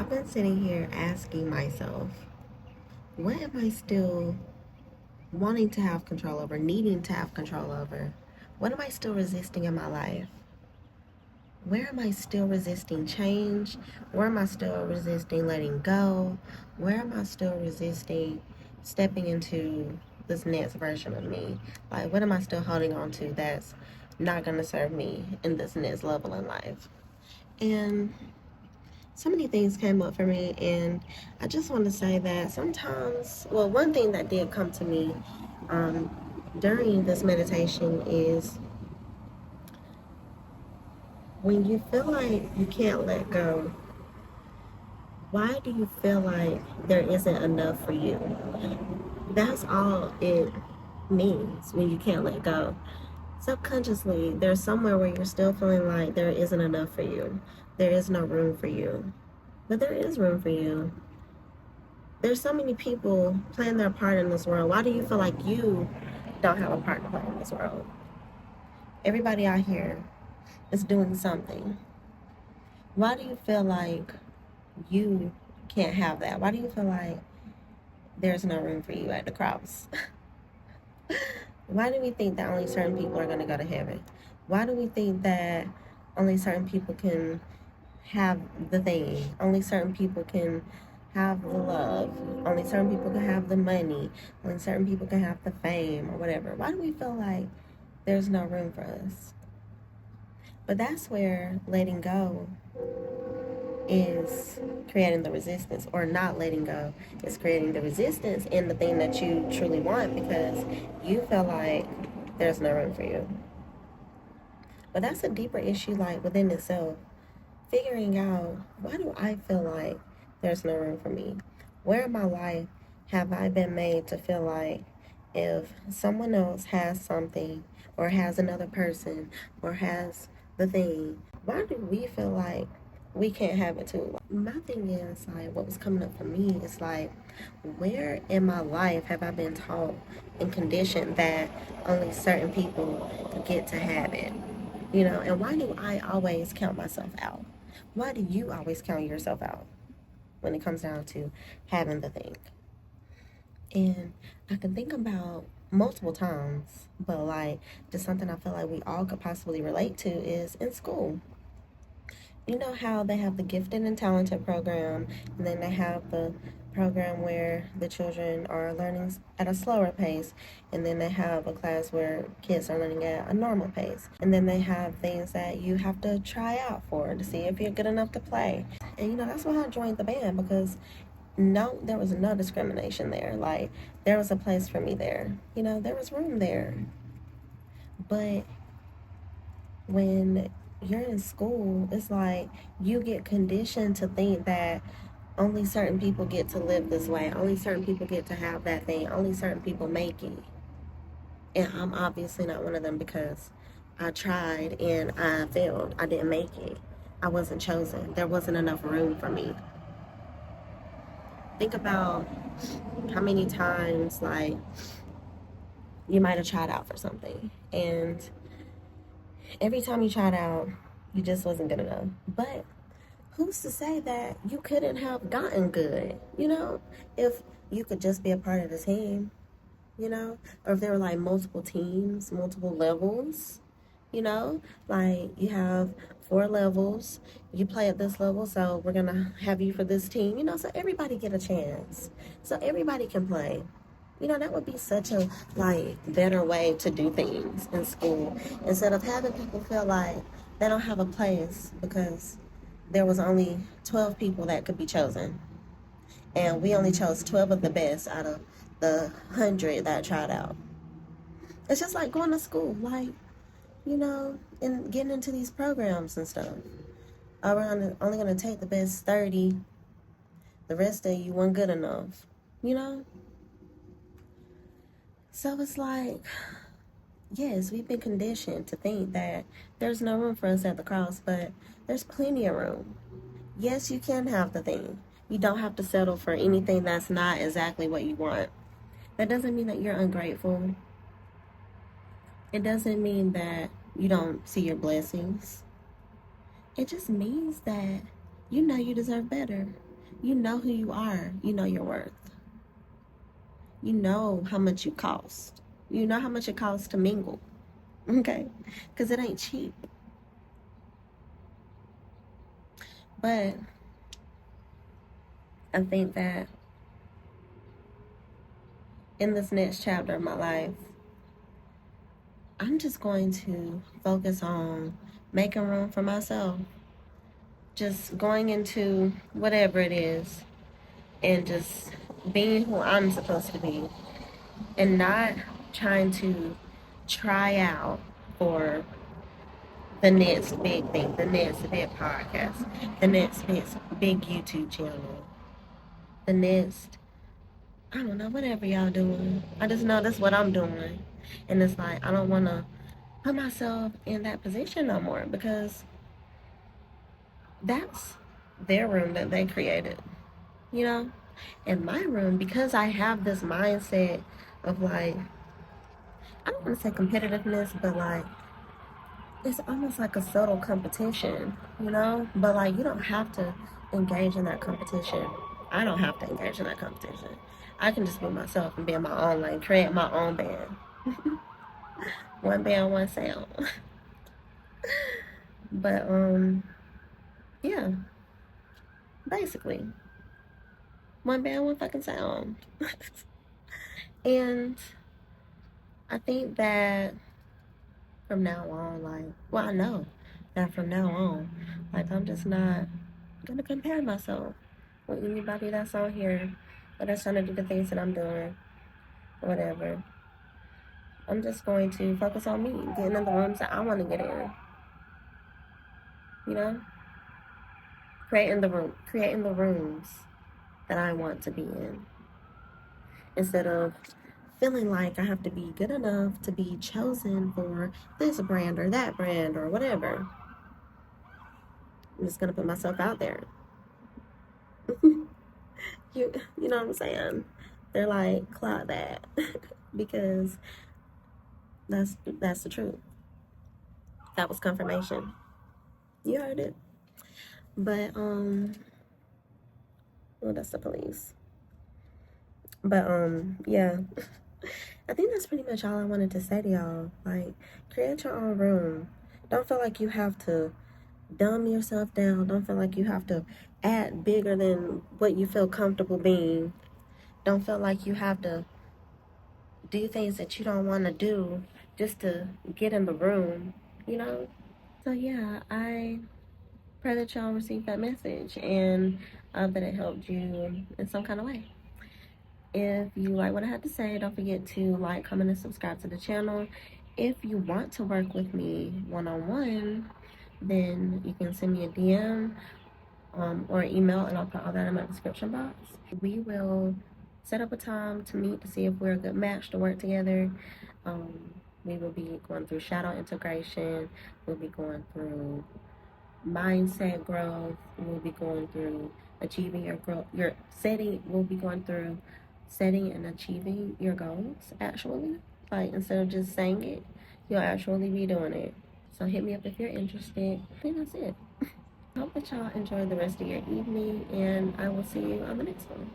I've been sitting here asking myself, what am I still wanting to have control over, needing to have control over? What am I still resisting in my life? Where am I still resisting change? Where am I still resisting letting go? Where am I still resisting stepping into this next version of me? Like, what am I still holding on to that's not going to serve me in this next level in life? And so many things came up for me, and I just want to say that sometimes, well, one thing that did come to me um, during this meditation is when you feel like you can't let go, why do you feel like there isn't enough for you? That's all it means when you can't let go. Subconsciously, there's somewhere where you're still feeling like there isn't enough for you. There is no room for you. But there is room for you. There's so many people playing their part in this world. Why do you feel like you don't have a part to play in this world? Everybody out here is doing something. Why do you feel like you can't have that? Why do you feel like there's no room for you at the cross? Why do we think that only certain people are going to go to heaven? Why do we think that only certain people can have the thing? Only certain people can have the love. Only certain people can have the money. Only certain people can have the fame or whatever. Why do we feel like there's no room for us? But that's where letting go is creating the resistance, or not letting go is creating the resistance in the thing that you truly want, because you feel like there's no room for you. But that's a deeper issue, like within itself. Figuring out, why do I feel like there's no room for me? Where in my life have I been made to feel like if someone else has something, or has another person, or has the thing, why do we feel like we can't have it too? My thing is, like, what was coming up for me is like, where in my life have I been taught and conditioned that only certain people get to have it? And why do I always count myself out? Why do you always count yourself out when it comes down to having the thing? And I can think about multiple times, but like, just something I feel like we all could possibly relate to is in school. You know how they have the gifted and talented program, and then they have the program where the children are learning at a slower pace, and then they have a class where kids are learning at a normal pace, and then they have things that you have to try out for to see if you're good enough to play. And that's why I joined the band, because no, there was no discrimination there. Like, there was a place for me there. There was room there. But when you're in school, it's like you get conditioned to think that only certain people get to live this way, only certain people get to have that thing, only certain people make it. And I'm obviously not one of them, because I tried and I failed. I didn't make it. I wasn't chosen. There wasn't enough room for me. Think about how many times, like, you might have tried out for something, and every time you tried out, you just wasn't good enough. But who's to say that you couldn't have gotten good, if you could just be a part of the team, or if there were like multiple teams, multiple levels, like you have 4 levels, you play at this level, so we're gonna have you for this team, so everybody get a chance, so everybody can play. That would be such a better way to do things in school, instead of having people feel like they don't have a place because there was only 12 people that could be chosen, and we only chose 12 of the best out of the 100 that tried out. It's just like going to school, and getting into these programs and stuff. We're only going to take the best 30. The rest of you weren't good enough, So it's like, yes, we've been conditioned to think that there's no room for us at the cross, but there's plenty of room. Yes, you can have the thing. You don't have to settle for anything that's not exactly what you want. That doesn't mean that you're ungrateful. It doesn't mean that you don't see your blessings. It just means that you deserve better. You know who you are. You know your worth. You know how much you cost. You know how much it costs to mingle. Okay? Because it ain't cheap. But I think that in this next chapter of my life, I'm just going to focus on making room for myself. Just going into whatever it is and just being who I'm supposed to be and not trying to try out for the next big thing, the next big podcast, the next big YouTube channel, the next, I don't know, whatever y'all doing. I just know that's what I'm doing. And it's like, I don't want to put myself in that position no more because that's their room that they created, you know? In my room, because I have this mindset of like, I don't want to say competitiveness, but like, it's almost like a subtle competition, you know? But like, you don't have to engage in that competition. I don't have to engage in that competition. I can just be myself and be in my own lane, create my own band. One band, one sound. But yeah, basically, one band, one fucking sound. And I think that from now on, like, well, I know that from now on, like, I'm just not gonna compare myself with anybody that's on here or that's trying to do the things that I'm doing, or whatever. I'm just going to focus on me, getting in the rooms that I want to get in, you know, creating the rooms that I want to be in, instead of feeling like I have to be good enough to be chosen for this brand or that brand or whatever. I'm just gonna put myself out there. you know what I'm saying? They're like, clock that. Because that's the truth. That was confirmation. You heard it. But well, that's the police. But yeah. I think that's pretty much all I wanted to say to y'all. Like, create your own room. Don't feel like you have to dumb yourself down. Don't feel like you have to act bigger than what you feel comfortable being. Don't feel like you have to do things that you don't want to do just to get in the room, you know? So yeah, I pray that y'all received that message and that it helped you in some kind of way. If you like what I had to say, don't forget to like, comment, and subscribe to the channel. If you want to work with me one-on-one, then you can send me a DM or email, and I'll put all that in my description box. We will set up a time to meet to see if we're a good match to work together. We will be going through shadow integration. We'll be going through mindset growth. We'll be going through achieving your growth. We'll be going through setting and achieving your goals. Actually, like, instead of just saying it, you'll actually be doing it. So hit me up if you're interested. I think that's it. I hope that y'all enjoy the rest of your evening, and I will see you on the next one.